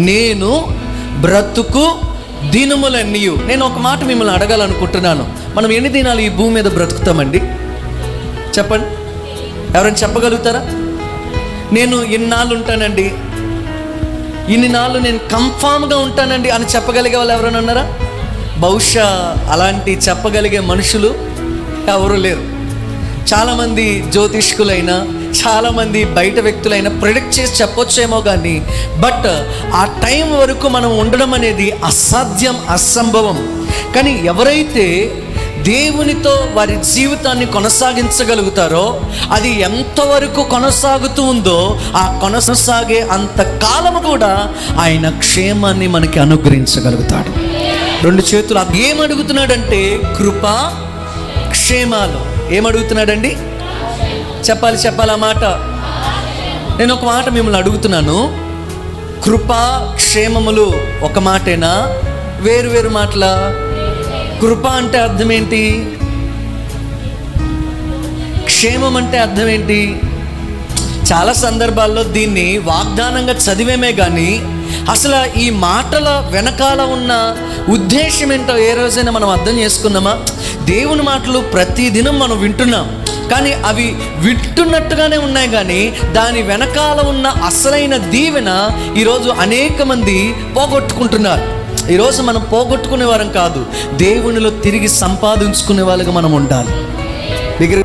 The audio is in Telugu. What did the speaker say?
నేను బ్రతుకు దినములన్నీ. నేను ఒక మాట మిమ్మల్ని అడగాలనుకుంటున్నాను. మనం ఎన్ని దినాలు ఈ భూమి మీద బ్రతుకుతామండి? చెప్పండి, ఎవరైనా చెప్పగలుగుతారా? నేను ఇన్నాళ్ళు ఉంటానండి, ఇన్ని నాళ్ళు నేను కన్ఫామ్గా ఉంటానండి అని చెప్పగలిగే వాళ్ళు ఎవరైనా ఉన్నారా? బహుశా అలాంటి చెప్పగలిగే మనుషులు ఎవరు లేరు. చాలామంది జ్యోతిష్కులైనా, చాలామంది బయట వ్యక్తులైనా ప్రిడిక్ట్ చేసి చెప్పొచ్చేమో కానీ, బట్ ఆ టైం వరకు మనం ఉండడం అనేది అసాధ్యం, అసంభవం. కానీ ఎవరైతే దేవునితో వారి జీవితాన్ని కొనసాగించగలుగుతారో, అది ఎంతవరకు కొనసాగుతూ ఉందో ఆ కొనసాగే అంతకాలము కూడా ఆయన క్షేమాన్ని మనకి అనుగ్రహించగలుగుతాడు. రెండు చేతులు ఏమడుగుతున్నాడంటే కృప, క్షేమాలు. ఏమడుగుతున్నాడండి? చెప్పాలి ఆ మాట. నేను ఒక మాట మిమ్మల్ని అడుగుతున్నాను, కృప, క్షేమములు ఒక మాటేనా, వేరు వేరు మాటలా? కృప అంటే అర్థం ఏంటి? క్షేమం అంటే అర్థం ఏంటి? చాలా సందర్భాల్లో దీన్ని వాగ్దానంగా చదివేమే కానీ అసలు ఈ మాటల వెనకాల ఉన్న ఉద్దేశం ఏంటో ఏ రోజైనా మనం అర్థం చేసుకున్నామా? దేవుని మాటలు ప్రతిదినం మనం వింటున్నాం, కానీ అవి వింటున్నట్టుగానే ఉన్నాయి, కానీ దాని వెనకాల ఉన్న అసలైన దీవెన ఈరోజు అనేక మంది పోగొట్టుకుంటున్నారు. ఈరోజు మనం పోగొట్టుకునే వారం కాదు, దేవునిలో తిరిగి సంపాదించుకునే వాళ్ళగా మనం ఉండాలి. దగ్గర